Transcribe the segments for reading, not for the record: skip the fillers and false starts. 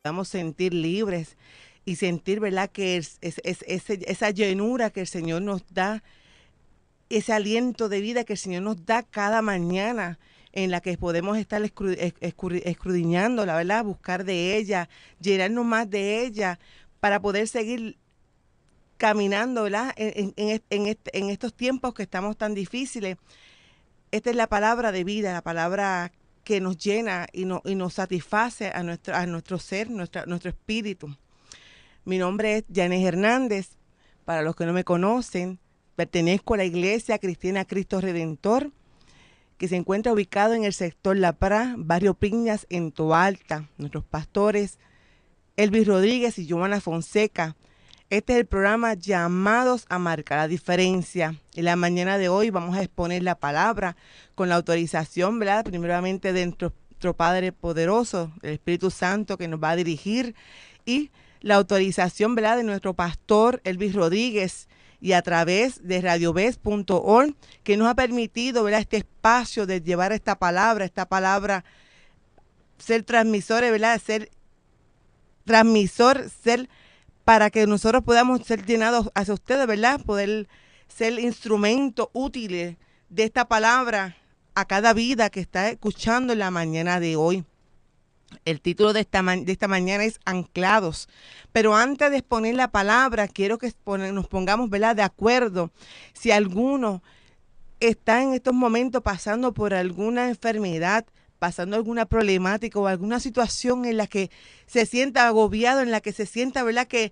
podamos sentir libres y sentir, ¿verdad?, que esa llenura que el Señor nos da, ese aliento de vida que el Señor nos da cada mañana, en la que podemos estar escudriñando, la verdad, buscar de ella, llenarnos más de ella, para poder seguir caminando, ¿verdad?, en estos tiempos que estamos tan difíciles. Esta es la palabra de vida, la palabra que nos llena y nos satisface a nuestro ser, nuestro espíritu. Mi nombre es Yanes Hernández. Para los que no me conocen, pertenezco a la Iglesia Cristiana Cristo Redentor, que se encuentra ubicado en el sector La Pra, barrio Piñas, en Toalta. Nuestros pastores, Elvis Rodríguez y Joana Fonseca. Este es el programa Llamados a Marcar la Diferencia. En la mañana de hoy vamos a exponer la palabra con la autorización, ¿verdad?, primeramente de nuestro Padre Poderoso, el Espíritu Santo, que nos va a dirigir, y la autorización, ¿verdad?, de nuestro pastor Elvis Rodríguez, y a través de radiobes.org, que nos ha permitido, ¿verdad?, este espacio de llevar esta palabra, ser transmisores, ¿verdad?, ser para que nosotros podamos ser llenados hacia ustedes, ¿verdad?, poder ser instrumentos útiles de esta palabra a cada vida que está escuchando en la mañana de hoy. El título de esta mañana es Anclados. Pero antes de exponer la palabra, quiero que nos pongamos, ¿verdad?, de acuerdo. Si alguno está en estos momentos pasando por alguna enfermedad, pasando alguna problemática o alguna situación en la que se sienta agobiado, en la que se sienta, ¿verdad?, que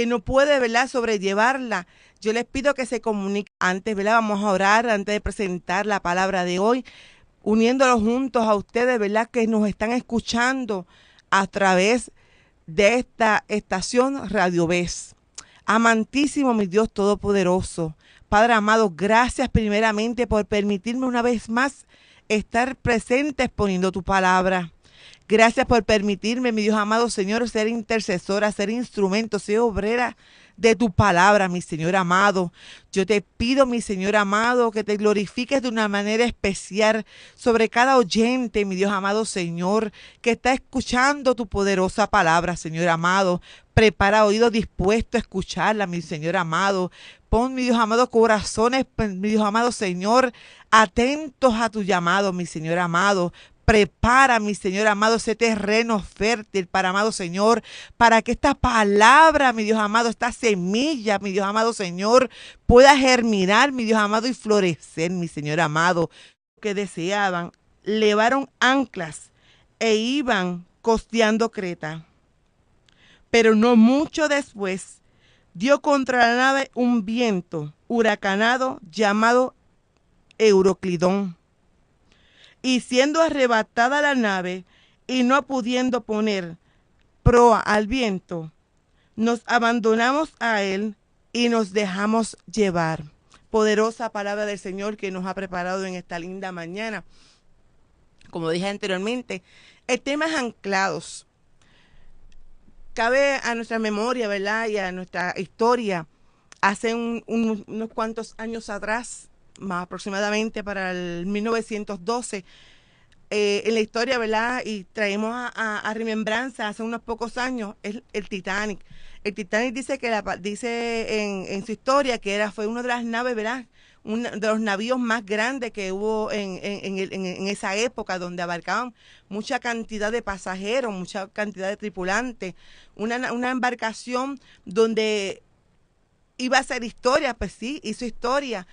no puede, ¿verdad?, sobrellevarla, yo les pido que se comunique antes, ¿verdad? Vamos a orar antes de presentar la palabra de hoy, uniéndolos juntos a ustedes, ¿verdad?, que nos están escuchando a través de esta estación Radio Ves. Amantísimo mi Dios Todopoderoso, Padre amado, gracias primeramente por permitirme una vez más estar presente exponiendo tu palabra. Gracias por permitirme, mi Dios amado Señor, ser intercesora, ser instrumento, ser obrera de tu palabra, mi Señor amado. Yo te pido, mi Señor amado, que te glorifiques de una manera especial sobre cada oyente, mi Dios amado Señor, que está escuchando tu poderosa palabra, Señor amado. Prepara oídos dispuestos a escucharla, mi Señor amado. Pon, mi Dios amado, corazones, mi Dios amado Señor, atentos a tu llamado, mi Señor amado. Prepara, mi Señor amado, ese terreno fértil para, amado Señor, para que esta palabra, mi Dios amado, esta semilla, mi Dios amado Señor, pueda germinar, mi Dios amado, y florecer, mi Señor amado. Que deseaban, levaron anclas e iban costeando Creta. Pero no mucho después, dio contra la nave un viento huracanado llamado Euroclidón. Y siendo arrebatada la nave y no pudiendo poner proa al viento, nos abandonamos a él y nos dejamos llevar. Poderosa palabra del Señor que nos ha preparado en esta linda mañana. Como dije anteriormente, el tema es anclados. Cabe a nuestra memoria, ¿verdad?, y a nuestra historia, hace unos cuantos años atrás, más aproximadamente para el 1912, en la historia, ¿verdad?, y traemos a remembranza hace unos pocos años, el Titanic. El Titanic dice en su historia que fue una de las naves, ¿verdad?, uno de los navíos más grandes que hubo en esa época, donde abarcaban mucha cantidad de pasajeros, mucha cantidad de tripulantes, una embarcación donde iba a hacer historia. Pues sí, hizo historia,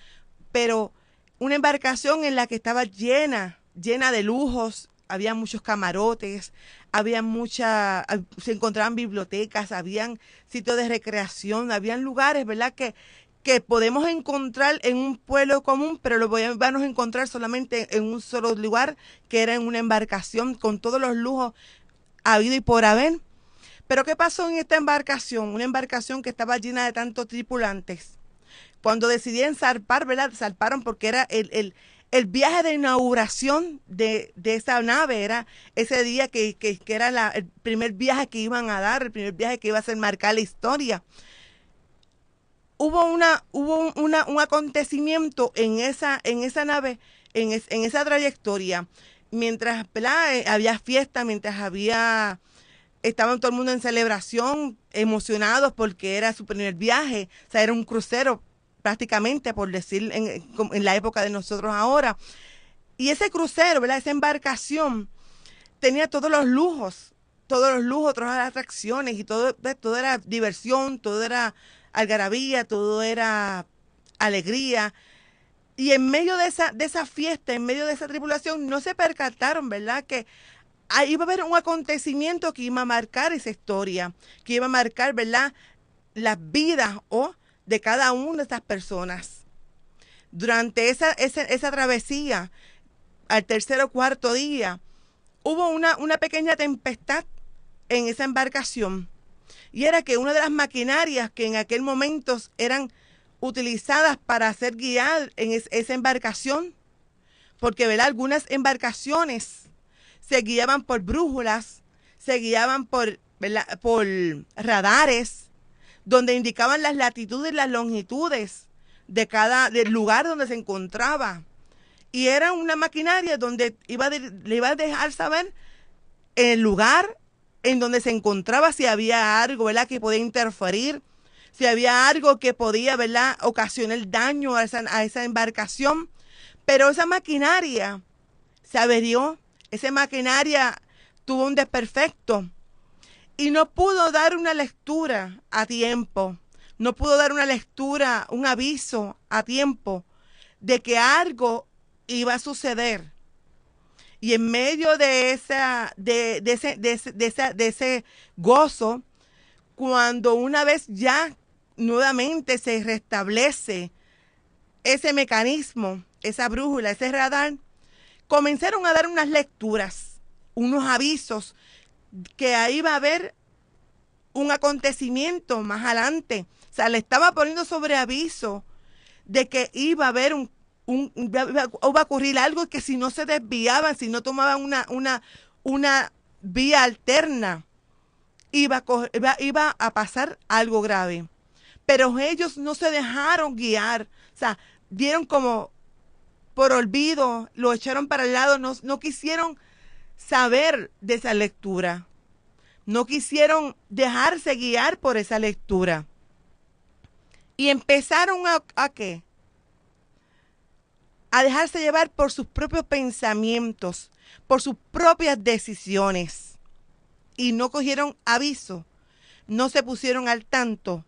pero una embarcación en la que estaba llena de lujos, había muchos camarotes, se encontraban bibliotecas, habían sitios de recreación, habían lugares, ¿verdad?, que podemos encontrar en un pueblo común, pero lo vamos a encontrar solamente en un solo lugar, que era en una embarcación con todos los lujos habido y por haber. Pero ¿qué pasó en esta embarcación? Una embarcación que estaba llena de tantos tripulantes. Cuando decidieron zarpar, ¿verdad?, zarparon porque era el viaje de inauguración de esa nave, era ese día que era el primer viaje que iban a dar, el primer viaje que iba a ser marcar la historia. Hubo un acontecimiento en esa nave, en esa trayectoria, mientras, ¿verdad?, había fiesta, mientras había estaban todo el mundo en celebración, emocionados porque era su primer viaje, o sea, era un crucero prácticamente, por decir, en la época de nosotros ahora. Y ese crucero, ¿verdad? Esa embarcación tenía todos los lujos, todas las atracciones y todo era diversión, todo era algarabía, todo era alegría. Y en medio de esa fiesta, en medio de esa tribulación, no se percataron, ¿verdad? Que ahí iba a haber un acontecimiento que iba a marcar esa historia, que iba a marcar, ¿verdad? Las vidas de cada una de estas personas. Durante esa travesía, al tercer o cuarto día, hubo una pequeña tempestad en esa embarcación. Y era que una de las maquinarias que en aquel momento eran utilizadas para hacer guiar en esa embarcación, porque ¿verdad? Algunas embarcaciones se guiaban por brújulas, se guiaban ¿verdad? Por radares, donde indicaban las latitudes y las longitudes del lugar donde se encontraba. Y era una maquinaria donde le iba a dejar saber el lugar en donde se encontraba, si había algo, ¿verdad?, que podía interferir, si había algo que podía, ¿verdad?, ocasionar daño a esa embarcación. Pero esa maquinaria se averió, esa maquinaria tuvo un desperfecto y no pudo dar una lectura a tiempo, no pudo dar una lectura, un aviso a tiempo de que algo iba a suceder. Y en medio de ese gozo, cuando una vez ya nuevamente se restablece ese mecanismo, esa brújula, ese radar, comenzaron a dar unas lecturas, unos avisos, que ahí va a haber un acontecimiento más adelante. O sea, le estaba poniendo sobre aviso de que iba a haber iba a ocurrir algo, que si no se desviaban, si no tomaban una vía alterna, iba a pasar algo grave. Pero ellos no se dejaron guiar, o sea, dieron como por olvido, lo echaron para el lado, no quisieron saber de esa lectura, no quisieron dejarse guiar por esa lectura. Y empezaron ¿a qué? A dejarse llevar por sus propios pensamientos, por sus propias decisiones. Y no cogieron aviso, no se pusieron al tanto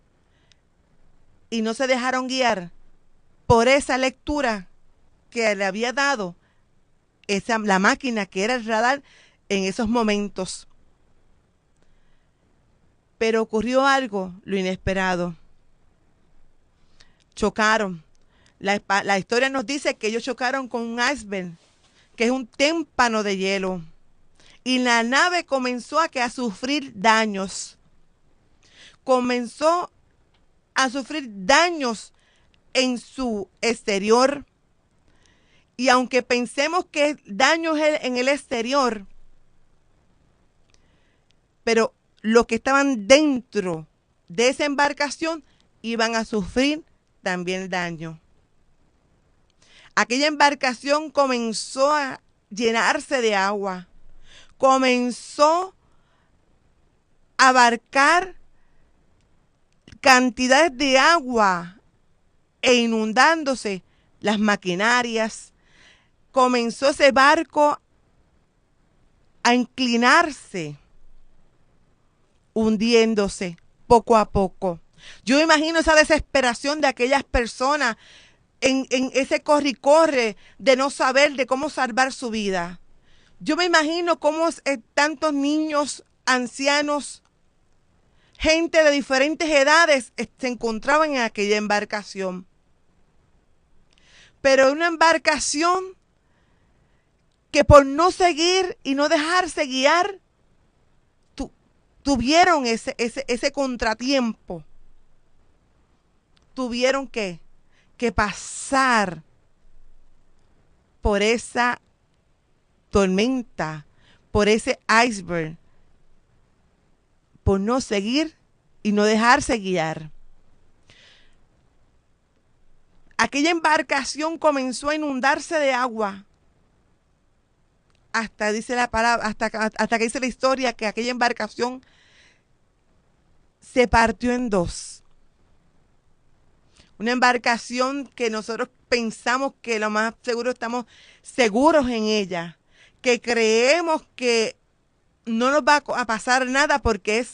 y no se dejaron guiar por esa lectura que le había dado la máquina, que era el radar, en esos momentos. Pero ocurrió algo, lo inesperado. Chocaron. La historia nos dice que ellos chocaron con un iceberg, que es un témpano de hielo. Y la nave comenzó a sufrir daños. Comenzó a sufrir daños en su exterior. Y aunque pensemos que daños en el exterior, pero los que estaban dentro de esa embarcación iban a sufrir también daño. Aquella embarcación comenzó a llenarse de agua, comenzó a abarcar cantidades de agua e inundándose las maquinarias. Comenzó ese barco a inclinarse, hundiéndose poco a poco. Yo imagino esa desesperación de aquellas personas en ese corre y corre de no saber de cómo salvar su vida. Yo me imagino cómo tantos niños, ancianos, gente de diferentes edades se encontraban en aquella embarcación. Pero una embarcación que por no seguir y no dejarse guiar, tuvieron ese contratiempo. Tuvieron que pasar por esa tormenta, por ese iceberg, por no seguir y no dejarse guiar. Aquella embarcación comenzó a inundarse de agua hasta dice la palabra, hasta que dice la historia que aquella embarcación se partió en dos. Una embarcación que nosotros pensamos que lo más seguro estamos seguros en ella, que creemos que no nos va a pasar nada porque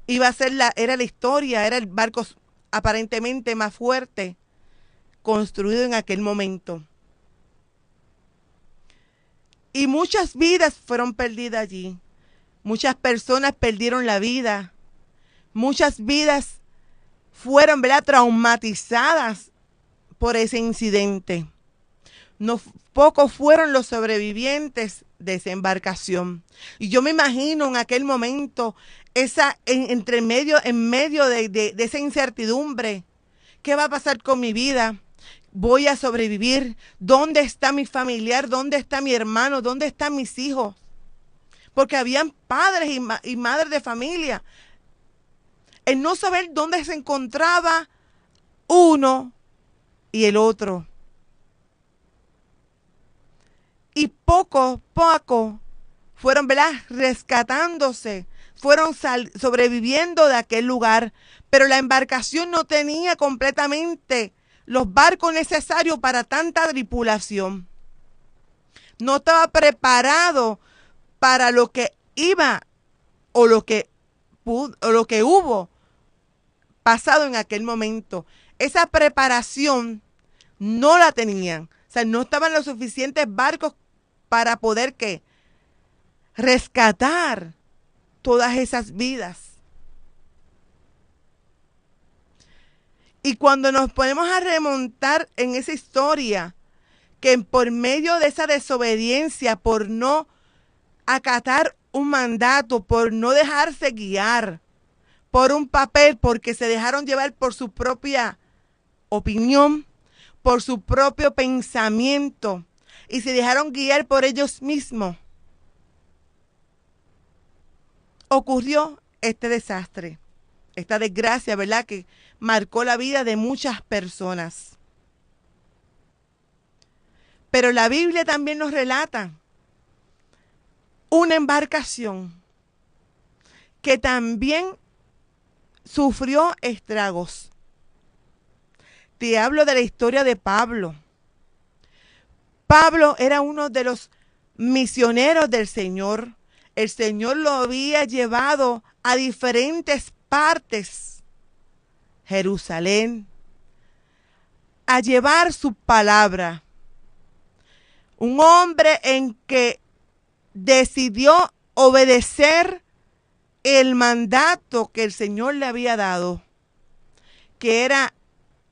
era la historia, era el barco aparentemente más fuerte construido en aquel momento. Y muchas vidas fueron perdidas allí. Muchas personas perdieron la vida. Muchas vidas fueron, ¿verdad?, traumatizadas por ese incidente. No pocos fueron los sobrevivientes de esa embarcación. Y yo me imagino en aquel momento, en medio de esa incertidumbre, ¿qué va a pasar con mi vida? ¿Voy a sobrevivir? ¿Dónde está mi familiar? ¿Dónde está mi hermano? ¿Dónde están mis hijos? Porque habían padres y madres de familia. El no saber dónde se encontraba uno y el otro. Y poco a poco fueron, ¿verdad?, rescatándose, fueron sobreviviendo de aquel lugar, pero la embarcación no tenía completamente los barcos necesarios para tanta tripulación. No estaba preparado para lo que iba o lo que hubo pasado en aquel momento. Esa preparación no la tenían. O sea, no estaban los suficientes barcos para poder rescatar todas esas vidas. Y cuando nos ponemos a remontar en esa historia, que por medio de esa desobediencia, por no acatar un mandato, por no dejarse guiar por un papel, porque se dejaron llevar por su propia opinión, por su propio pensamiento, y se dejaron guiar por ellos mismos, ocurrió este desastre, esta desgracia, ¿verdad?, que marcó la vida de muchas personas. Pero la Biblia también nos relata una embarcación que también sufrió estragos. Te hablo de la historia de Pablo. Pablo era uno de los misioneros del Señor. El Señor lo había llevado a diferentes partes, Jerusalén, a llevar su palabra. Un hombre en que decidió obedecer el mandato que el Señor le había dado, que era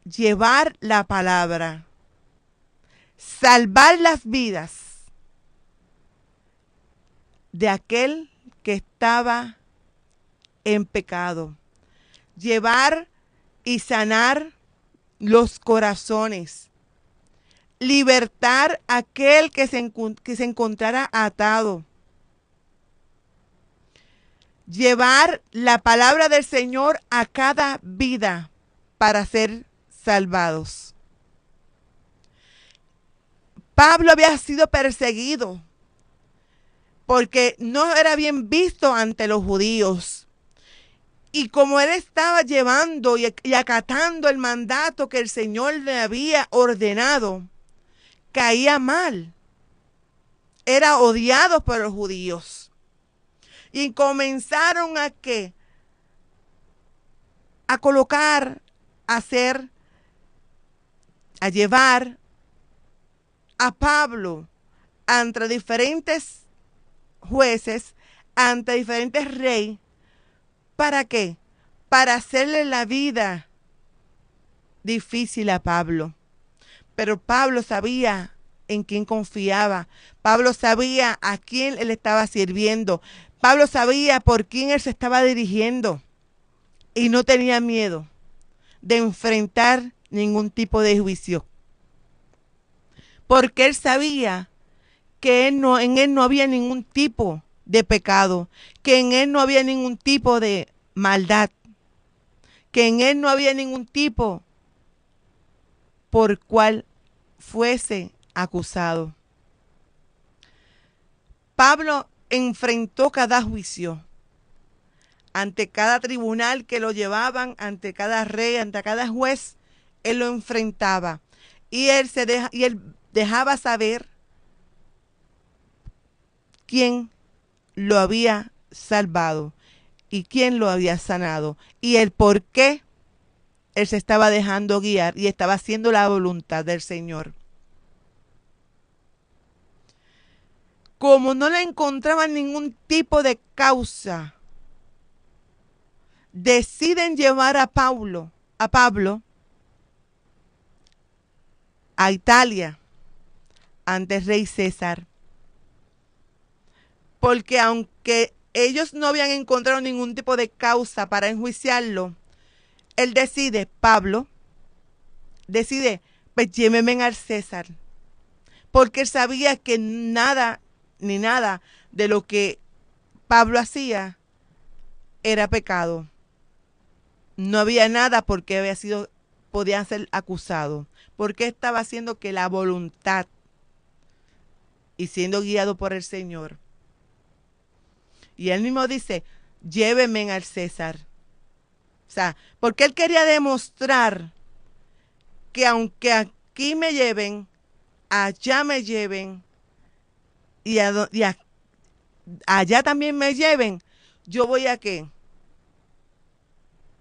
llevar la palabra, salvar las vidas de aquel que estaba en pecado, llevar y sanar los corazones, libertar a aquel que se encontrara atado, llevar la palabra del Señor a cada vida para ser salvados. Pablo había sido perseguido porque no era bien visto ante los judíos. Y como él estaba llevando y acatando el mandato que el Señor le había ordenado, caía mal. Era odiado por los judíos. Y comenzaron a colocar, a llevar a Pablo ante diferentes jueces, ante diferentes reyes. ¿Para qué? Para hacerle la vida difícil a Pablo. Pero Pablo sabía en quién confiaba. Pablo sabía a quién él estaba sirviendo. Pablo sabía por quién él se estaba dirigiendo. Y no tenía miedo de enfrentar ningún tipo de juicio. Porque él sabía que en él no había ningún tipo de pecado, que en él no había ningún tipo de maldad, que en él no había ningún tipo por cual fuese acusado. Pablo enfrentó cada juicio, ante cada tribunal que lo llevaban, ante cada rey, ante cada juez, él lo enfrentaba. Y él dejaba saber quién lo había salvado y quién lo había sanado y el por qué él se estaba dejando guiar y estaba haciendo la voluntad del Señor. Como no le encontraban ningún tipo de causa, deciden llevar a Pablo a Italia ante el rey César. Porque aunque ellos no habían encontrado ningún tipo de causa para enjuiciarlo, Pablo decide, pues llévenme al César. Porque él sabía que nada de lo que Pablo hacía era pecado. No había nada porque podían ser acusados. Porque estaba haciendo que la voluntad y siendo guiado por el Señor. Y él mismo dice, llévenme al César. O sea, porque él quería demostrar que aunque aquí me lleven, allá me lleven y allá también me lleven, yo voy a ¿qué?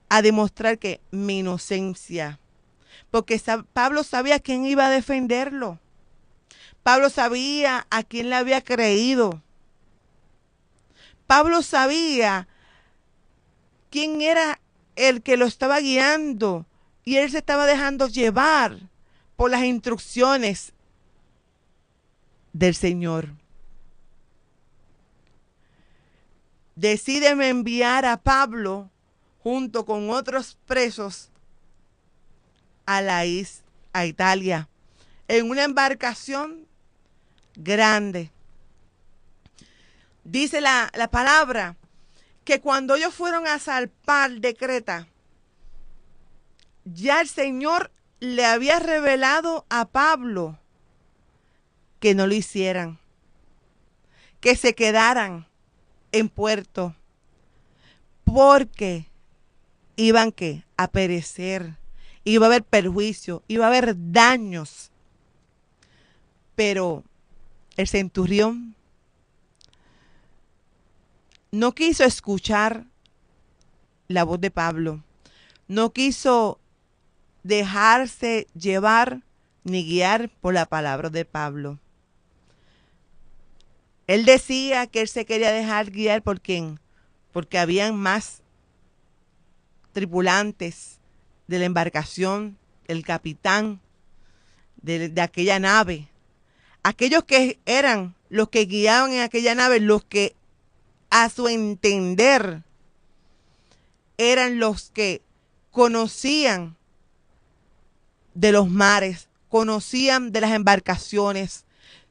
A demostrar que mi inocencia. Porque Pablo sabía quién iba a defenderlo. Pablo sabía a quién le había creído. Pablo sabía quién era el que lo estaba guiando y él se estaba dejando llevar por las instrucciones del Señor. Deciden enviar a Pablo junto con otros presos a Italia en una embarcación grande. Dice la palabra que cuando ellos fueron a zarpar de Creta, ya el Señor le había revelado a Pablo que no lo hicieran, que se quedaran en puerto, porque iban ¿qué? A perecer, iba a haber perjuicio, iba a haber daños. Pero el centurión no quiso escuchar la voz de Pablo, no quiso dejarse llevar ni guiar por la palabra de Pablo. Él decía que él se quería dejar guiar por quién, porque habían más tripulantes de la embarcación, el capitán de aquella nave, aquellos que eran los que guiaban en aquella nave, los que a su entender eran los que conocían de los mares, conocían de las embarcaciones,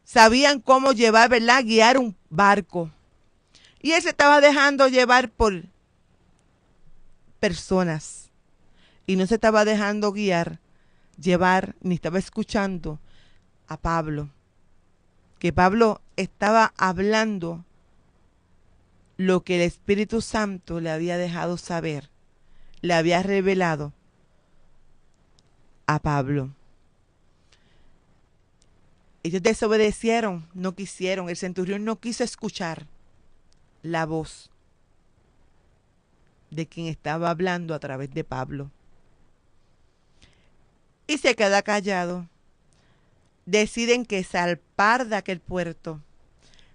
sabían cómo llevar, ¿verdad?, guiar un barco. Y él se estaba dejando llevar por personas y no se estaba dejando llevar, ni estaba escuchando a Pablo, que Pablo estaba hablando lo que el Espíritu Santo le había dejado saber, le había revelado a Pablo. Ellos desobedecieron, no quisieron, el centurión no quiso escuchar la voz de quien estaba hablando a través de Pablo. Y se queda callado. Deciden que zarpar de aquel puerto.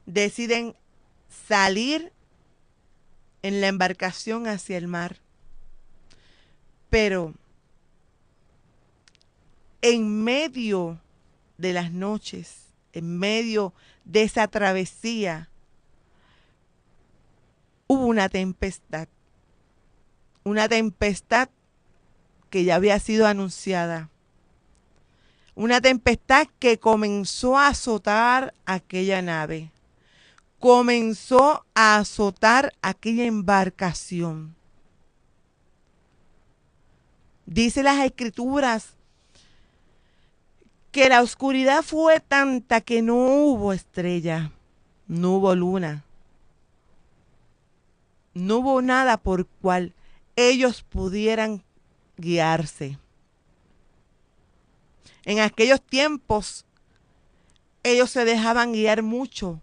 Deciden salir en la embarcación hacia el mar. Pero en medio de las noches, en medio de esa travesía, hubo una tempestad que ya había sido anunciada, una tempestad que comenzó a azotar aquella nave, comenzó a azotar aquella embarcación. Dice las Escrituras que la oscuridad fue tanta que no hubo estrella, no hubo luna, no hubo nada por cual ellos pudieran guiarse. En aquellos tiempos, ellos se dejaban guiar mucho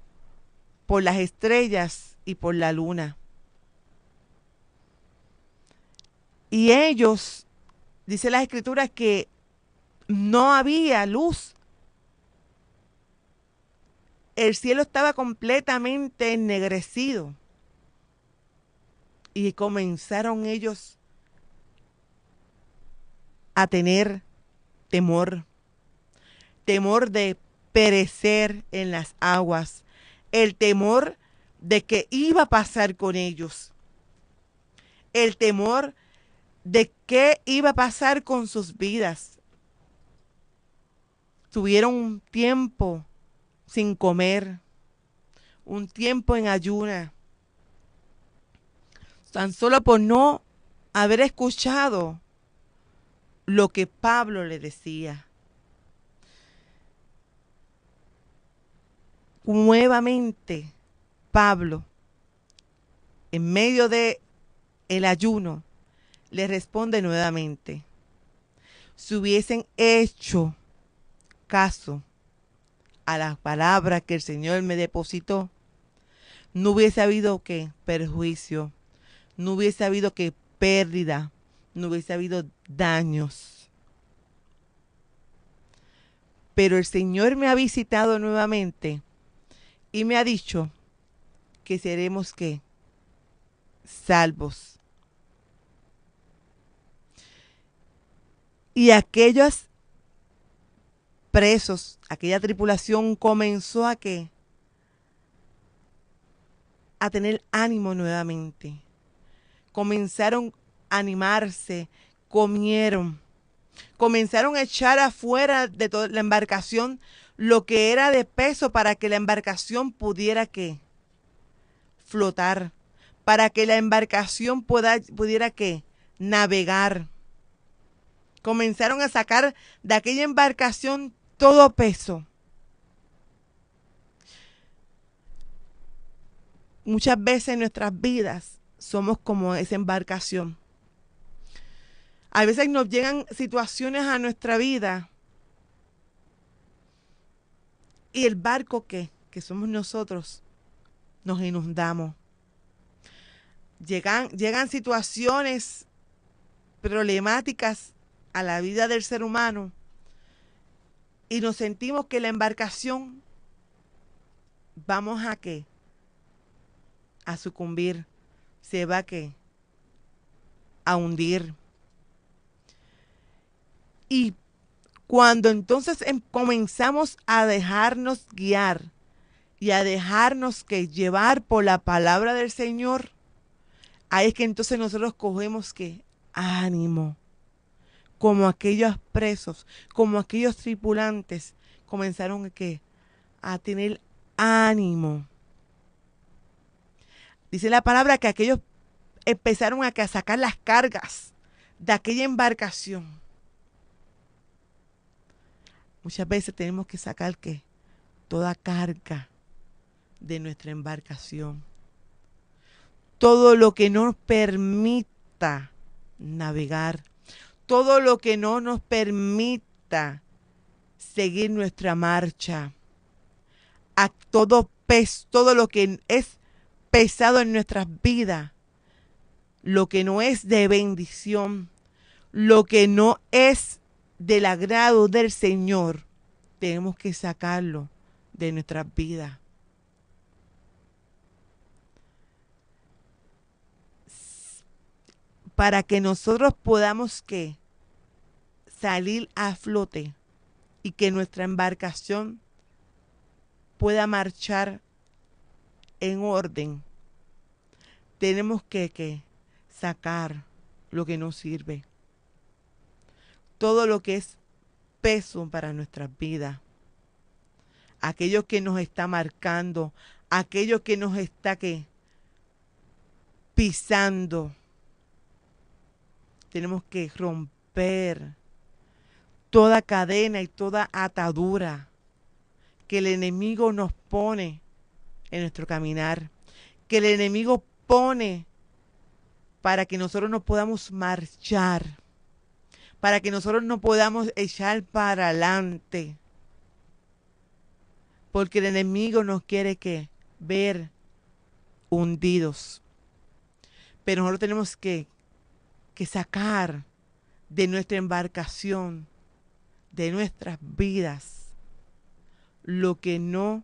por las estrellas y por la luna. Y ellos, dice las Escrituras, que no había luz. El cielo estaba completamente ennegrecido. Y comenzaron ellos a tener temor. Temor de perecer en las aguas. El temor de que iba a pasar con ellos. El temor de qué iba a pasar con sus vidas. Tuvieron un tiempo sin comer, un tiempo en ayuna, tan solo por no haber escuchado lo que Pablo le decía. Nuevamente, Pablo, en medio de el ayuno, le responde nuevamente: si hubiesen hecho caso a las palabras que el Señor me depositó, no hubiese habido que perjuicio, no hubiese habido que pérdida, no hubiese habido daños. Pero el Señor me ha visitado nuevamente y me ha dicho que seremos ¿qué? Salvos. Y aquellos presos, aquella tripulación comenzó a ¿qué? A tener ánimo nuevamente. Comenzaron a animarse, comieron, comenzaron a echar afuera de toda la embarcación lo que era de peso para que la embarcación pudiera ¿qué? Flotar, para que la embarcación pudiera ¿qué? Navegar. Comenzaron a sacar de aquella embarcación todo peso. Muchas veces en nuestras vidas somos como esa embarcación. A veces nos llegan situaciones a nuestra vida y el barco que somos nosotros, nos inundamos. Llegan situaciones problemáticas a la vida del ser humano y nos sentimos que la embarcación vamos a ¿qué? A sucumbir, se va ¿qué? A hundir. Y cuando entonces comenzamos a dejarnos guiar y a dejarnos que llevar por la palabra del Señor, ahí es que entonces nosotros cogemos ¿qué? Ánimo. Como aquellos presos, como aquellos tripulantes, comenzaron ¿qué? A tener ánimo. Dice la palabra que aquellos empezaron a sacar las cargas de aquella embarcación. Muchas veces tenemos que sacar ¿qué? Toda carga de nuestra embarcación. Todo lo que no nos permita navegar. Todo lo que no nos permita seguir nuestra marcha. A todo peso, todo lo que es pesado en nuestras vidas. Lo que no es de bendición. Lo que no es del agrado del Señor. Tenemos que sacarlo de nuestras vidas. Para que nosotros podamos ¿qué? Salir a flote y que nuestra embarcación pueda marchar en orden. Tenemos que sacar lo que nos sirve. Todo lo que es peso para nuestras vidas. Aquello que nos está marcando, aquello que nos está ¿qué? Pisando. Tenemos que romper toda cadena y toda atadura que el enemigo nos pone en nuestro caminar, que el enemigo pone para que nosotros no podamos marchar, para que nosotros no podamos echar para adelante, porque el enemigo nos quiere que ver hundidos. Pero nosotros tenemos que sacar de nuestra embarcación, de nuestras vidas, lo que no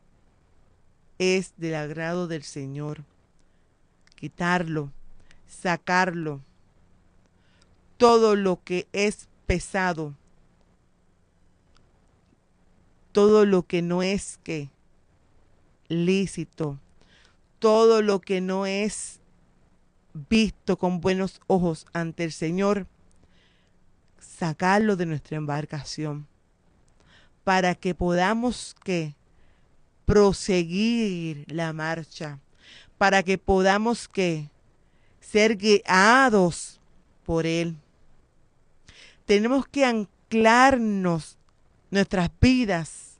es del agrado del Señor. Quitarlo, sacarlo, todo lo que es pesado, todo lo que no es que lícito, todo lo que no es visto con buenos ojos ante el Señor, sacarlo de nuestra embarcación para que podamos que proseguir la marcha, para que podamos que ser guiados por Él. Tenemos que anclarnos nuestras vidas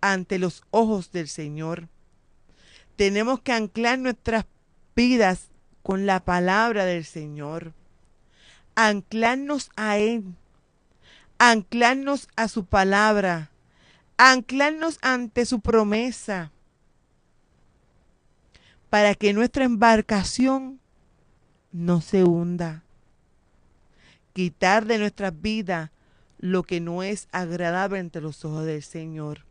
ante los ojos del Señor. Tenemos que anclar nuestras vidas con la palabra del Señor. Anclarnos a Él. Anclarnos a su palabra. Anclarnos ante su promesa. Para que nuestra embarcación no se hunda. Quitar de nuestras vidas lo que no es agradable ante los ojos del Señor.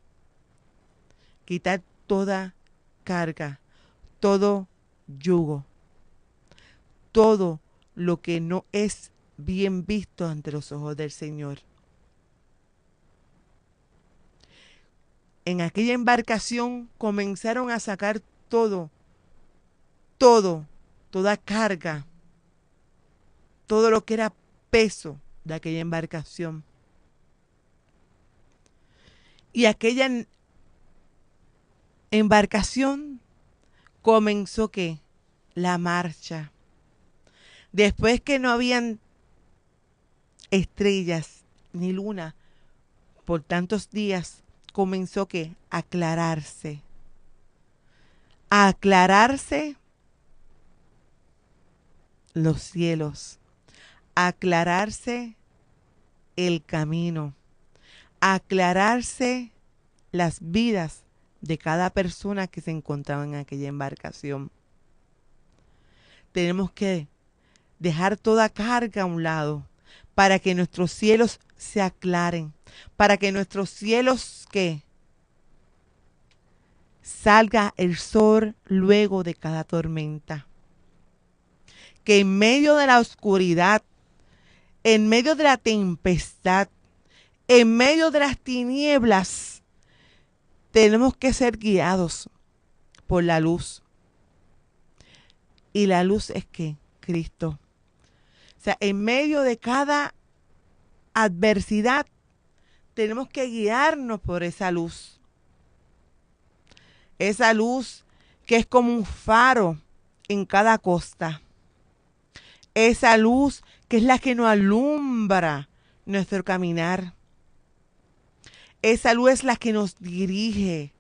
Quitar toda carga, todo yugo, todo lo que no es bien visto ante los ojos del Señor. En aquella embarcación comenzaron a sacar toda carga, todo lo que era peso de aquella embarcación. Y aquella embarcación comenzó ¿qué? La marcha. Después que no habían estrellas ni luna por tantos días, comenzó ¿qué? A aclararse. A aclararse los cielos, a aclararse el camino, a aclararse las vidas de cada persona que se encontraba en aquella embarcación. Tenemos que dejar toda carga a un lado para que nuestros cielos se aclaren, para que nuestros cielos que salga el sol luego de cada tormenta. Que en medio de la oscuridad, en medio de la tempestad, en medio de las tinieblas, tenemos que ser guiados por la luz. Y la luz es ¿qué? Cristo. O sea, en medio de cada adversidad, tenemos que guiarnos por esa luz. Esa luz que es como un faro en cada costa. Esa luz que es la que nos alumbra nuestro caminar. Esa luz es la que nos dirige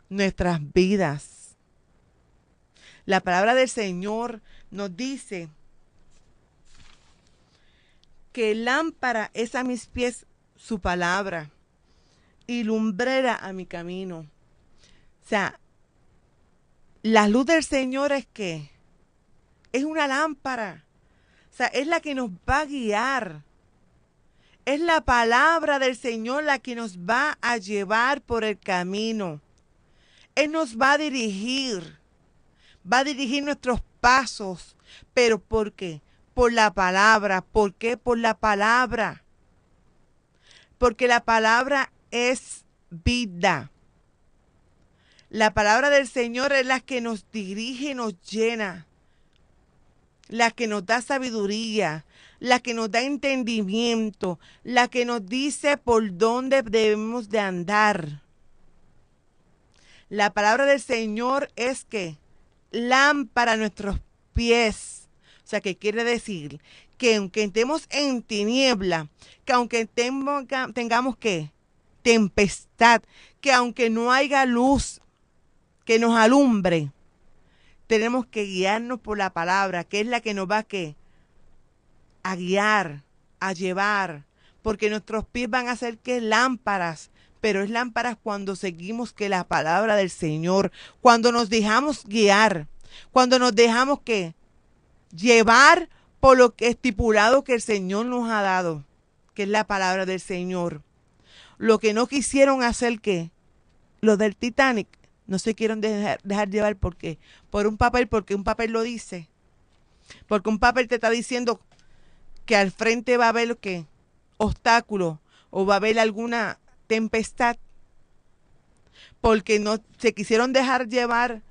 nuestras vidas. La palabra del Señor nos dice que lámpara es a mis pies su palabra y lumbrera a mi camino. O sea, la luz del Señor es ¿qué? Es una lámpara. O sea, es la que nos va a guiar. Es la palabra del Señor la que nos va a llevar por el camino. Él nos va a dirigir nuestros pasos. ¿Pero por qué? Por la palabra. ¿Por qué? Por la palabra. Porque la palabra es vida. La palabra del Señor es la que nos dirige y nos llena. La que nos da sabiduría, la que nos da entendimiento, la que nos dice por dónde debemos de andar. La palabra del Señor es que lámpara a nuestros pies. O sea, que quiere decir que aunque estemos en tiniebla, que aunque tengamos que tempestad, que aunque no haya luz, que nos alumbre, tenemos que guiarnos por la palabra, que es la que nos va a guiar, a llevar, porque nuestros pies van a ser que lámparas, pero es lámparas cuando seguimos que la palabra del Señor, cuando nos dejamos guiar, cuando nos dejamos que llevar por lo que estipulado que el Señor nos ha dado, que es la palabra del Señor. Lo que no quisieron hacer, que los del Titanic no se quieren dejar llevar porque por un papel, porque un papel lo dice, porque un papel te está diciendo que al frente va a haber ¿qué? Obstáculos o va a haber alguna tempestad, porque no se quisieron dejar llevar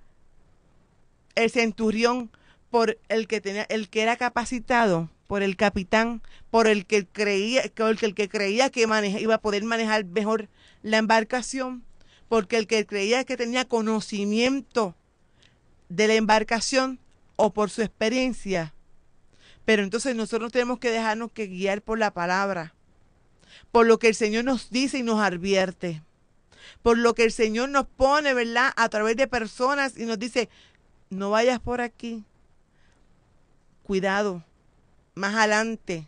el centurión por el que tenía, el que era capacitado, por el capitán, por el que creía, el que creía que iba a poder manejar mejor la embarcación, porque el que creía que tenía conocimiento de la embarcación o por su experiencia. Pero entonces nosotros tenemos que dejarnos que guiar por la palabra, por lo que el Señor nos dice y nos advierte, por lo que el Señor nos pone, ¿verdad? A través de personas y nos dice, no vayas por aquí, cuidado, más adelante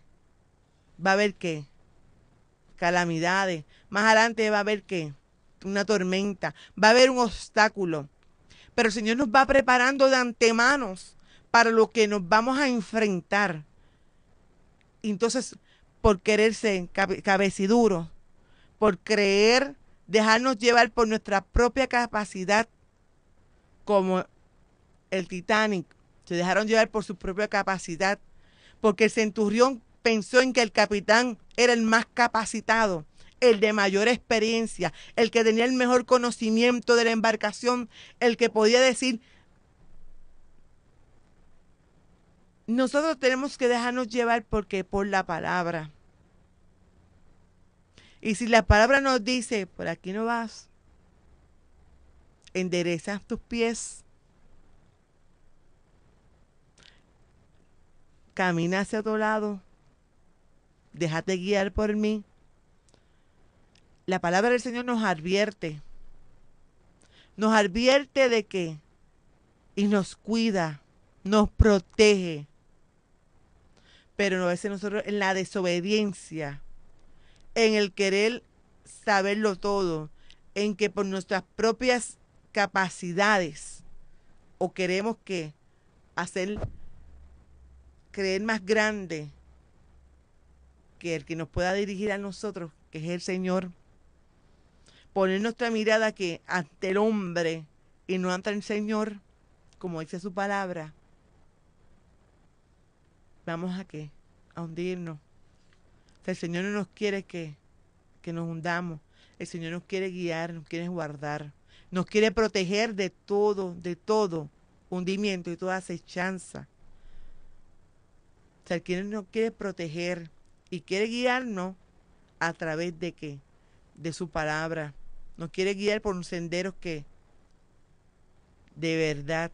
va a haber ¿qué? Calamidades, más adelante va a haber ¿qué? Una tormenta, va a haber un obstáculo, pero el Señor nos va preparando de antemano para lo que nos vamos a enfrentar. Entonces, por quererse cabeciduro, por creer, dejarnos llevar por nuestra propia capacidad, como el Titanic, se dejaron llevar por su propia capacidad, porque el centurión pensó en que el capitán era el más capacitado, el de mayor experiencia, el que tenía el mejor conocimiento de la embarcación, el que podía decir. Nosotros tenemos que dejarnos llevar porque por la palabra. Y si la palabra nos dice, por aquí no vas, enderezas tus pies, camina hacia otro lado, déjate guiar por mí. La palabra del Señor nos advierte de que, y nos cuida, nos protege. Pero a veces nosotros en la desobediencia, en el querer saberlo todo, en que por nuestras propias capacidades o queremos que hacer creer más grande que el que nos pueda dirigir a nosotros, que es el Señor, poner nuestra mirada que ante el hombre y no ante el Señor, como dice su palabra, vamos a qué, a hundirnos. O sea, el Señor no nos quiere que nos hundamos. El Señor nos quiere guiar, nos quiere guardar, nos quiere proteger de todo hundimiento y toda acechanza. O sea, el que nos quiere proteger y quiere guiarnos a través de qué, de su palabra. Nos quiere guiar por un sendero que de verdad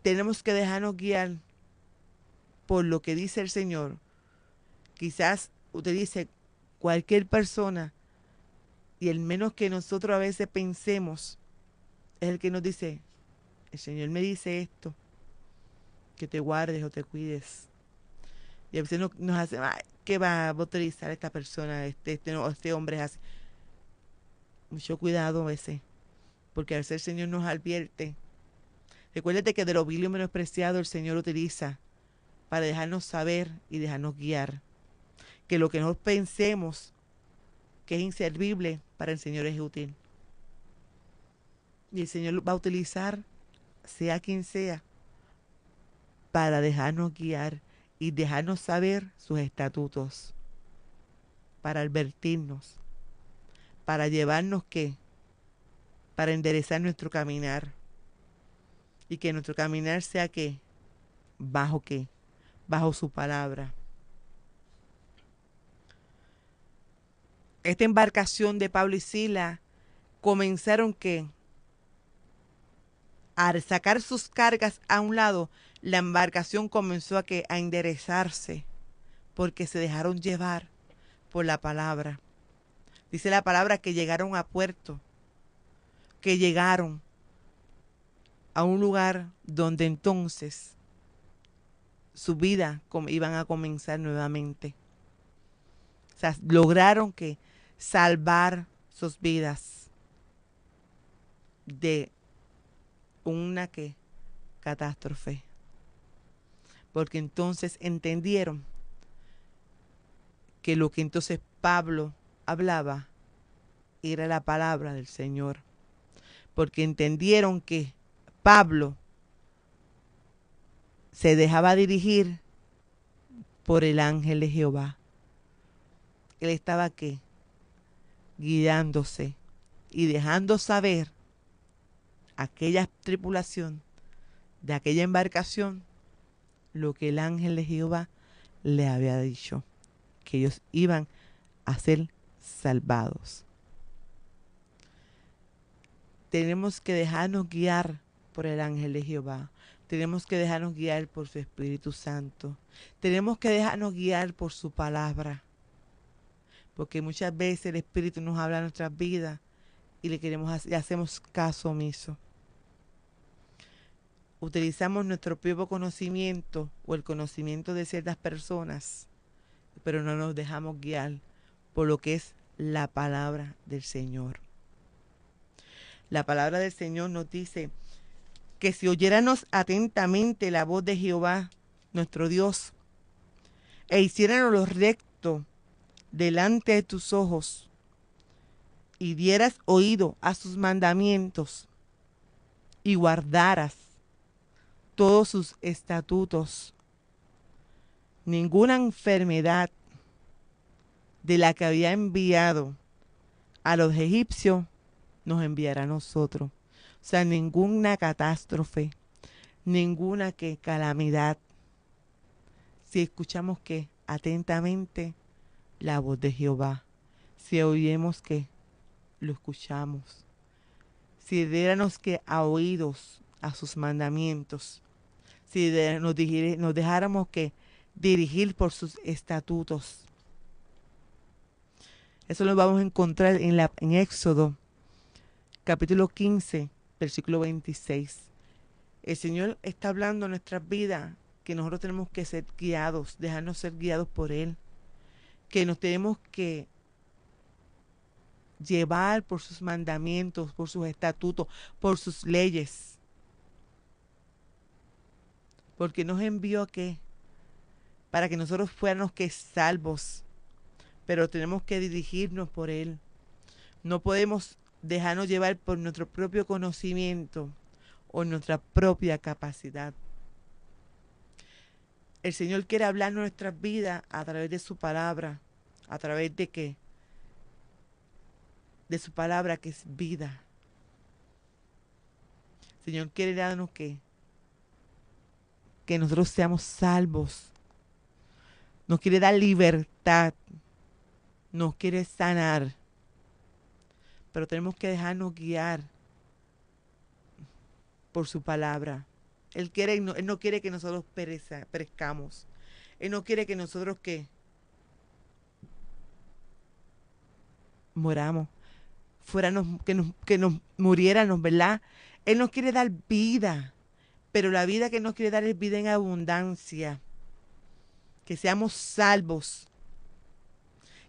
tenemos que dejarnos guiar por lo que dice el Señor. Quizás usted dice, cualquier persona, y el menos que nosotros a veces pensemos, es el que nos dice, el Señor me dice esto, que te guardes o te cuides. Y a veces nos hace, ay, ¿qué va a utilizar esta persona? Este hombre es así. Mucho cuidado a veces, porque a veces el Señor nos advierte. Recuérdate que de lo vil y menospreciado el Señor utiliza para dejarnos saber y dejarnos guiar. Que lo que no pensemos que es inservible, para el Señor es útil. Y el Señor va a utilizar, sea quien sea, para dejarnos guiar y dejarnos saber sus estatutos, para advertirnos, para llevarnos ¿qué? Para enderezar nuestro caminar. Y que nuestro caminar sea ¿qué? ¿Bajo qué? Bajo su palabra. Esta embarcación de Pablo y Sila comenzaron que al sacar sus cargas a un lado, la embarcación comenzó a enderezarse porque se dejaron llevar por la palabra, Dice la palabra que llegaron a puerto, que llegaron a un lugar donde entonces su vida iban a comenzar nuevamente. O sea, lograron que salvar sus vidas de una catástrofe. Porque entonces entendieron que lo que entonces Pablo hablaba era la palabra del Señor. Porque entendieron que Pablo se dejaba dirigir por el ángel de Jehová. Él estaba aquí, guiándose y dejando saber a aquella tripulación de aquella embarcación lo que el ángel de Jehová le había dicho, que ellos iban a ser salvados. Tenemos que dejarnos guiar por el ángel de Jehová. Tenemos que dejarnos guiar por su Espíritu Santo. Tenemos que dejarnos guiar por su palabra. Porque muchas veces el Espíritu nos habla en nuestras vidas y le hacemos caso omiso. Utilizamos nuestro propio conocimiento o el conocimiento de ciertas personas, pero no nos dejamos guiar por lo que es la palabra del Señor. La palabra del Señor nos dice que si oyéramos atentamente la voz de Jehová, nuestro Dios, e hiciéramos lo recto delante de tus ojos, y dieras oído a sus mandamientos, y guardaras todos sus estatutos, ninguna enfermedad de la que había enviado a los egipcios nos enviará a nosotros. O sea, ninguna catástrofe, ninguna calamidad. Si escuchamos atentamente la voz de Jehová, si oímos lo escuchamos, si diéramos a oídos a sus mandamientos, si nos dejáramos dirigir por sus estatutos. Eso lo vamos a encontrar en Éxodo, capítulo 15, versículo 26. El Señor está hablando en nuestras vidas que nosotros tenemos que ser guiados, dejarnos ser guiados por Él, que nos tenemos que llevar por sus mandamientos, por sus estatutos, por sus leyes. Porque nos envió para que nosotros fuéramos salvos, pero tenemos que dirigirnos por Él. No podemos dejarnos llevar por nuestro propio conocimiento o nuestra propia capacidad. El Señor quiere hablar nuestras vidas a través de su palabra, a través de su palabra que es vida. El Señor quiere darnos que nosotros seamos salvos. Nos quiere dar libertad. Nos quiere sanar. Pero tenemos que dejarnos guiar por su palabra. Él no quiere que nosotros perezcamos. Él no quiere que nosotros moramos, que nos muriéramos, ¿verdad? Él nos quiere dar vida, pero la vida que Él nos quiere dar es vida en abundancia. Que seamos salvos,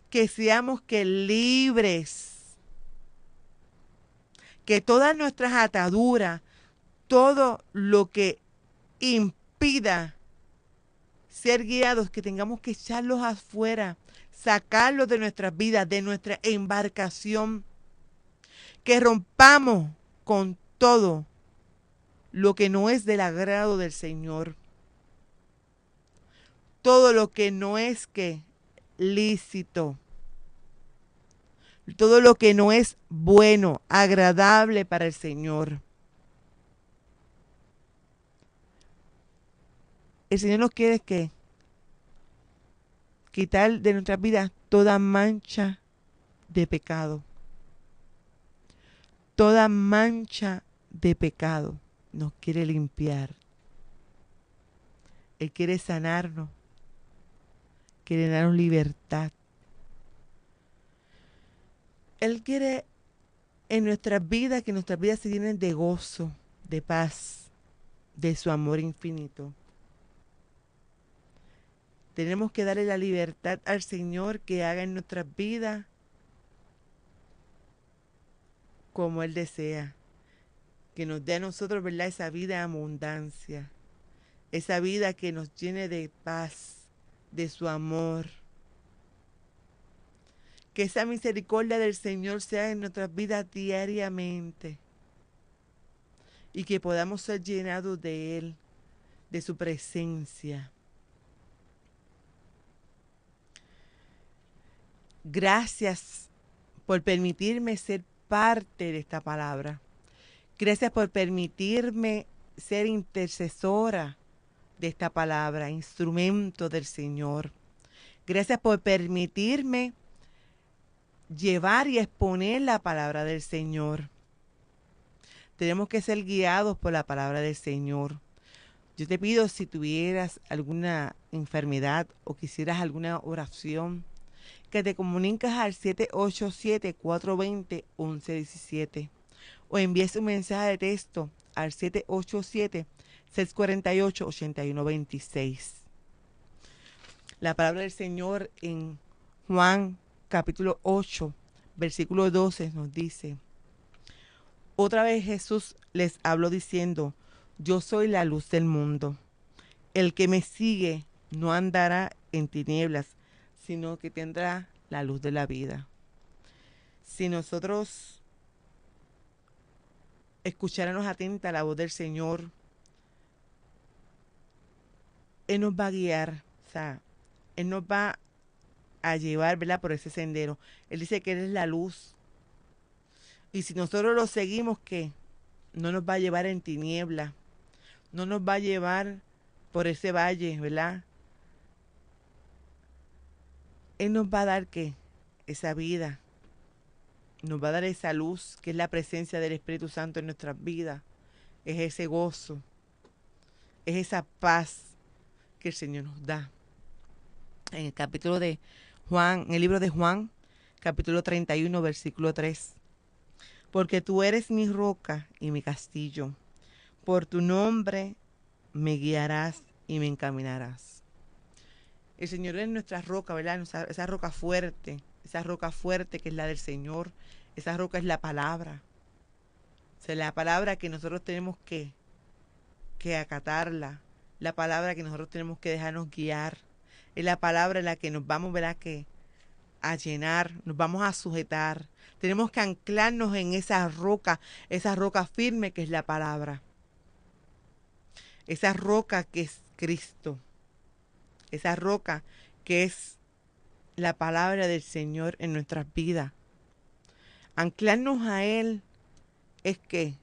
que seamos libres, que todas nuestras ataduras, todo lo que impida ser guiados, que tengamos que echarlos afuera, sacarlos de nuestras vidas, de nuestra embarcación, que rompamos con todo lo que no es del agrado del Señor, todo lo que no es lícito, todo lo que no es bueno, agradable para el Señor. El Señor nos quiere quitar de nuestras vidas toda mancha de pecado. Toda mancha de pecado nos quiere limpiar. Él quiere sanarnos. Quiere darnos libertad. Él quiere en nuestras vidas que nuestras vidas se llenen de gozo, de paz, de su amor infinito. Tenemos que darle la libertad al Señor que haga en nuestras vidas como Él desea. Que nos dé a nosotros, ¿verdad?, esa vida de abundancia. Esa vida que nos llene de paz, de su amor. Que esa misericordia del Señor sea en nuestras vidas diariamente. Y que podamos ser llenados de Él, de su presencia. Gracias por permitirme ser parte de esta palabra. Gracias por permitirme ser intercesora de esta palabra, instrumento del Señor. Gracias por permitirme llevar y exponer la palabra del Señor. Tenemos que ser guiados por la palabra del Señor. Yo te pido, si tuvieras alguna enfermedad o quisieras alguna oración, que te comuniques al 787-420-1117 o envíes un mensaje de texto al 787-648-8126. La palabra del Señor en Juan capítulo 8, versículo 12 nos dice: otra vez Jesús les habló diciendo: yo soy la luz del mundo. El que me sigue no andará en tinieblas, sino que tendrá la luz de la vida. Si nosotros escucháramos atenta la voz del Señor, Él nos va a guiar, o sea, Él nos va a llevar, ¿verdad?, por ese sendero. Él dice que Él es la luz. Y si nosotros lo seguimos, ¿qué? No nos va a llevar en tinieblas, no nos va a llevar por ese valle, ¿verdad? Él nos va a dar, ¿qué? Esa vida. Nos va a dar esa luz, que es la presencia del Espíritu Santo en nuestras vidas. Es ese gozo, es esa paz que el Señor nos da. En el capítulo de Juan, en el libro de Juan, capítulo 31, versículo 3. Porque tú eres mi roca y mi castillo. Por tu nombre me guiarás y me encaminarás. El Señor es nuestra roca, ¿verdad? Esa roca fuerte que es la del Señor. Esa roca es la palabra. O sea, la palabra que nosotros tenemos que acatarla. La palabra que nosotros tenemos que dejarnos guiar. Es la palabra en la que nos vamos, ¿verdad?, a llenar, nos vamos a sujetar. Tenemos que anclarnos en esa roca firme que es la palabra. Esa roca que es Cristo. Esa roca que es la palabra del Señor en nuestras vidas. Anclarnos a Él es que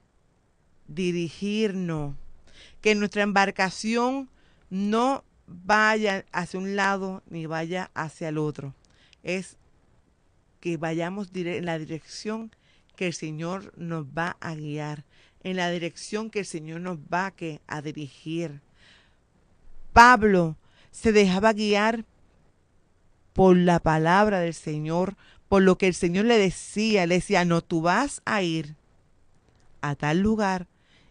dirigirnos, que nuestra embarcación no vaya hacia un lado ni vaya hacia el otro. Es que vayamos en la dirección que el Señor nos va a guiar, en la dirección que el Señor nos va a dirigir. Pablo se dejaba guiar por la palabra del Señor, por lo que el Señor le decía. Le decía: no, tú vas a ir a tal lugar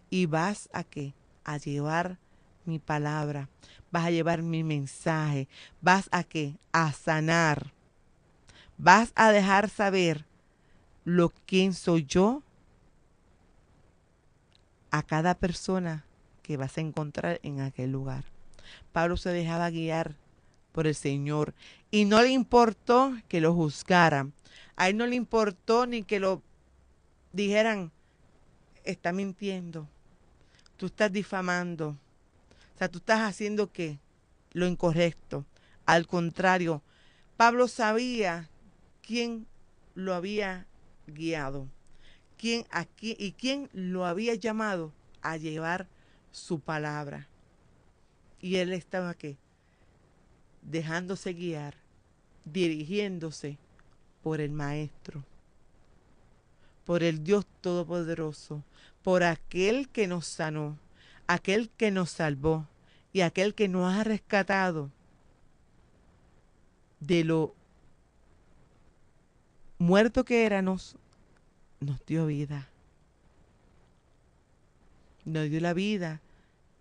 y vas a ¿qué? A llevar mi palabra, vas a llevar mi mensaje, vas a ¿qué? A sanar, vas a dejar saber quién soy yo a cada persona que vas a encontrar en aquel lugar. Pablo se dejaba guiar por el Señor y no le importó que lo juzgaran. A él no le importó ni que lo dijeran: está mintiendo, tú estás difamando, o sea, tú estás haciendo ¿qué? Lo incorrecto. Al contrario, Pablo sabía quién lo había guiado, quién lo había llamado a llevar su palabra. Y él estaba ¿qué? Dejándose guiar, dirigiéndose por el Maestro, por el Dios Todopoderoso, por aquel que nos sanó, aquel que nos salvó y aquel que nos ha rescatado de lo muerto que éramos, nos dio vida. Nos dio la vida,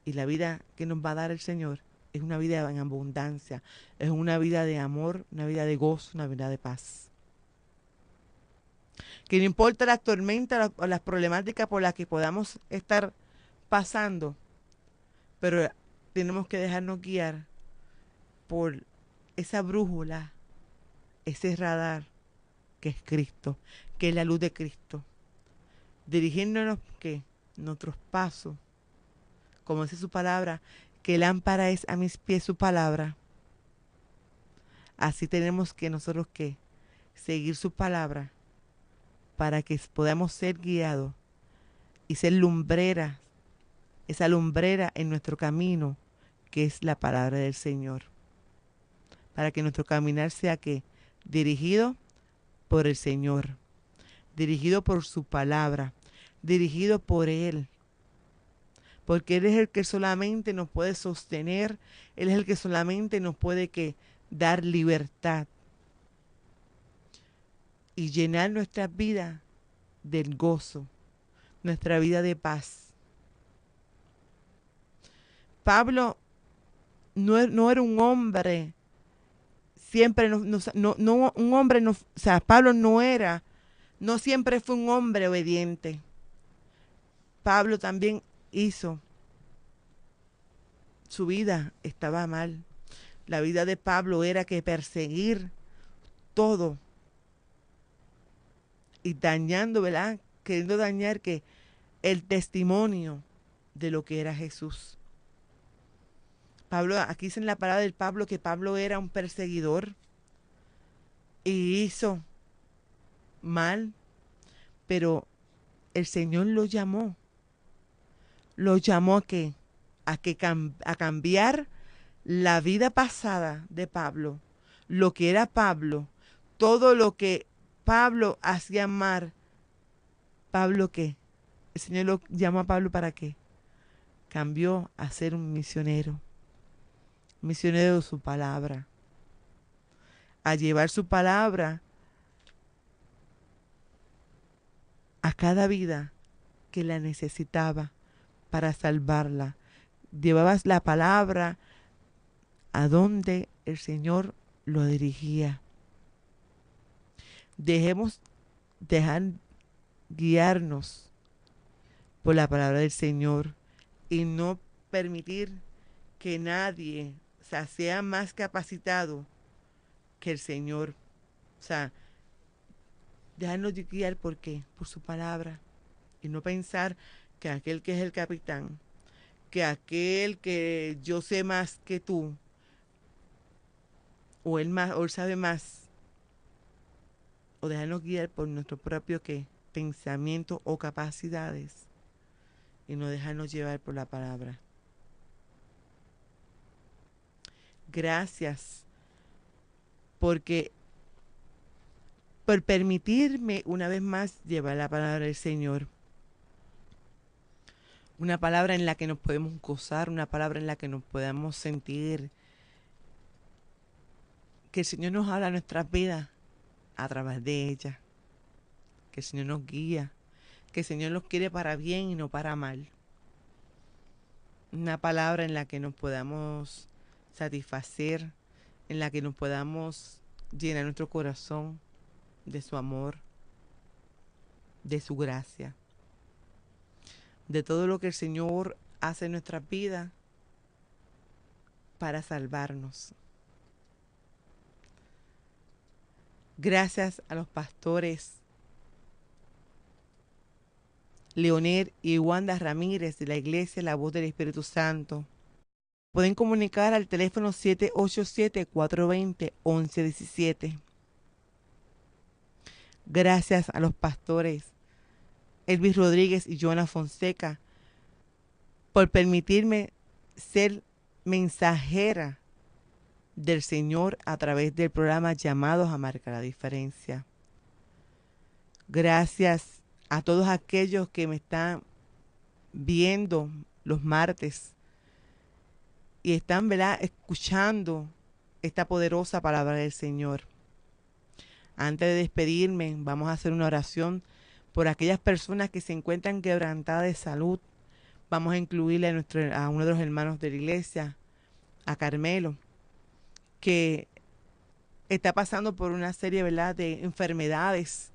y la vida que nos va a dar el Señor es una vida en abundancia, es una vida de amor, una vida de gozo, una vida de paz. Que no importa las tormentas o las problemáticas por las que podamos estar pasando, pero tenemos que dejarnos guiar por esa brújula, ese radar que es Cristo, que es la luz de Cristo, dirigiéndonos que nuestros pasos, como dice su palabra, que lámpara es a mis pies su palabra. Así tenemos que nosotros que seguir su palabra para que podamos ser guiados y ser lumbreras, esa lumbrera en nuestro camino, que es la palabra del Señor. Para que nuestro caminar sea que dirigido por el Señor, dirigido por su palabra, dirigido por Él. Porque Él es el que solamente nos puede sostener, Él es el que solamente nos puede dar libertad y llenar nuestras vidas del gozo, nuestra vida de paz. Pablo no era un hombre, siempre un hombre, o sea, Pablo no siempre fue un hombre obediente. Pablo también su vida estaba mal. La vida de Pablo era que perseguir todo y dañando, ¿verdad? Queriendo dañar que el testimonio de lo que era Jesús. Pablo, aquí dice en la palabra del Pablo que Pablo era un perseguidor y hizo mal, pero el Señor lo llamó. Lo llamó a cambiar la vida pasada de Pablo, lo que era Pablo, todo lo que Pablo hacía mal. ¿Pablo qué? El Señor lo llamó a Pablo ¿para qué? Cambió a ser un misionero de su palabra, a llevar su palabra a cada vida que la necesitaba para salvarla. Llevabas la palabra a donde el Señor lo dirigía. Dejar guiarnos por la palabra del Señor y no permitir que nadie, o sea, sea más capacitado que el Señor. O sea, dejarnos guiar por qué, por su palabra, y no pensar que aquel que es el capitán, que aquel que yo sé más que tú, o él sabe más, o dejarnos guiar por nuestro propio pensamiento o capacidades, y no dejarnos llevar por la palabra. Gracias por permitirme una vez más llevar la palabra del Señor. Una palabra en la que nos podemos gozar, una palabra en la que nos podamos sentir que el Señor nos habla a nuestras vidas a través de ella, que el Señor nos guía, que el Señor nos quiere para bien y no para mal. Una palabra en la que nos podamos satisfacer, en la que nos podamos llenar nuestro corazón de su amor, de su gracia, de todo lo que el Señor hace en nuestras vidas para salvarnos. Gracias a los pastores Leonel y Wanda Ramírez de la Iglesia La Voz del Espíritu Santo. Pueden comunicar al teléfono 787-420-1117. Gracias a los pastores Elvis Rodríguez y Joana Fonseca por permitirme ser mensajera del Señor a través del programa Llamados a Marcar la Diferencia. Gracias a todos aquellos que me están viendo los martes y están, ¿verdad?, escuchando esta poderosa palabra del Señor. Antes de despedirme, vamos a hacer una oración por aquellas personas que se encuentran quebrantadas de salud. Vamos a incluirle a uno de los hermanos de la iglesia, a Carmelo, que está pasando por una serie, ¿verdad?, de enfermedades,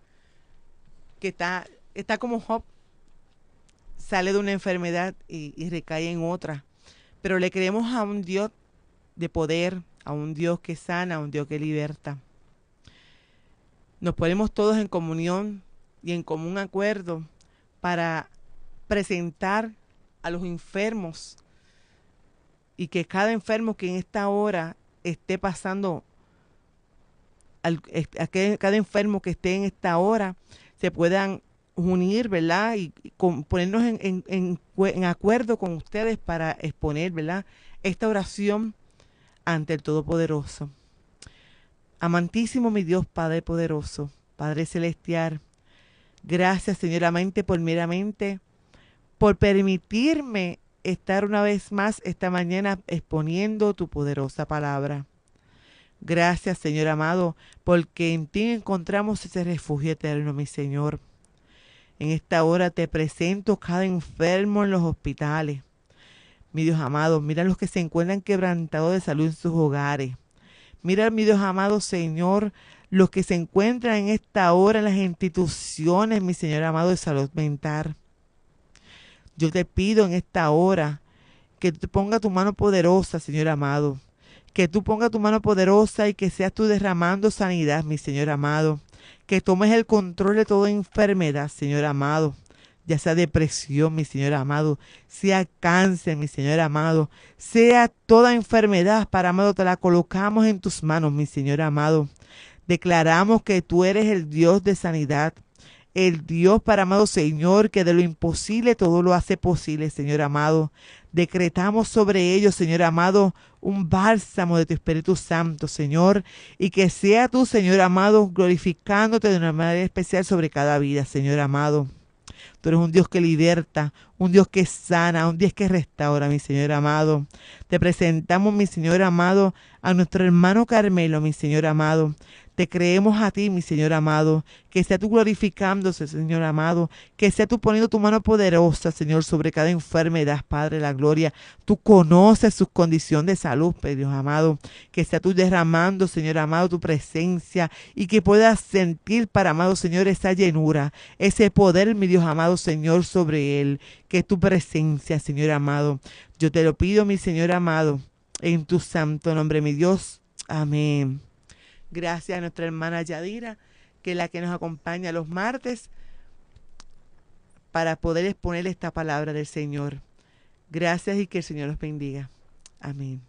que está como Job, sale de una enfermedad y recae en otra. Pero le creemos a un Dios de poder, a un Dios que sana, a un Dios que liberta. Nos ponemos todos en comunión y en común acuerdo para presentar a los enfermos, y que cada enfermo que en esta hora esté pasando, cada enfermo que esté en esta hora, se puedan unir, ¿verdad? Y ponernos en acuerdo con ustedes para exponer, ¿verdad?, esta oración ante el Todopoderoso. Amantísimo mi Dios, Padre poderoso, Padre celestial, gracias, señoramente, por permitirme estar una vez más esta mañana exponiendo tu poderosa palabra. Gracias, Señor amado, porque en ti encontramos ese refugio eterno, mi Señor. En esta hora te presento cada enfermo en los hospitales. Mi Dios amado, mira los que se encuentran quebrantados de salud en sus hogares. Mira, mi Dios amado Señor, los que se encuentran en esta hora en las instituciones, mi Señor amado, de salud mental. Yo te pido en esta hora que tú pongas tu mano poderosa, Señor amado. Que tú pongas tu mano poderosa y que seas tú derramando sanidad, mi Señor amado. Que tomes el control de toda enfermedad, Señor amado. Ya sea depresión, mi Señor amado. Sea cáncer, mi Señor amado. Sea toda enfermedad, para amado, te la colocamos en tus manos, mi Señor amado. Declaramos que tú eres el Dios de sanidad. El Dios, para amado Señor, que de lo imposible todo lo hace posible, Señor amado. Decretamos sobre ellos, Señor amado, un bálsamo de tu Espíritu Santo, Señor, y que sea tú, Señor amado, glorificándote de una manera especial sobre cada vida, Señor amado. Tú eres un Dios que liberta, un Dios que sana, un Dios que restaura, mi Señor amado. Te presentamos, mi Señor amado, a nuestro hermano Carmelo, mi Señor amado. Te creemos a ti, mi Señor amado, que sea tú glorificándose, Señor amado, que sea tú poniendo tu mano poderosa, Señor, sobre cada enfermedad, Padre de la gloria. Tú conoces sus condiciones de salud, Dios amado, que sea tú derramando, Señor amado, tu presencia y que puedas sentir, para amado Señor, esa llenura, ese poder, mi Dios amado Señor, sobre él, que es tu presencia, Señor amado. Yo te lo pido, mi Señor amado, en tu santo nombre, mi Dios. Amén. Gracias a nuestra hermana Yadira, que es la que nos acompaña los martes para poder exponer esta palabra del Señor. Gracias y que el Señor los bendiga. Amén.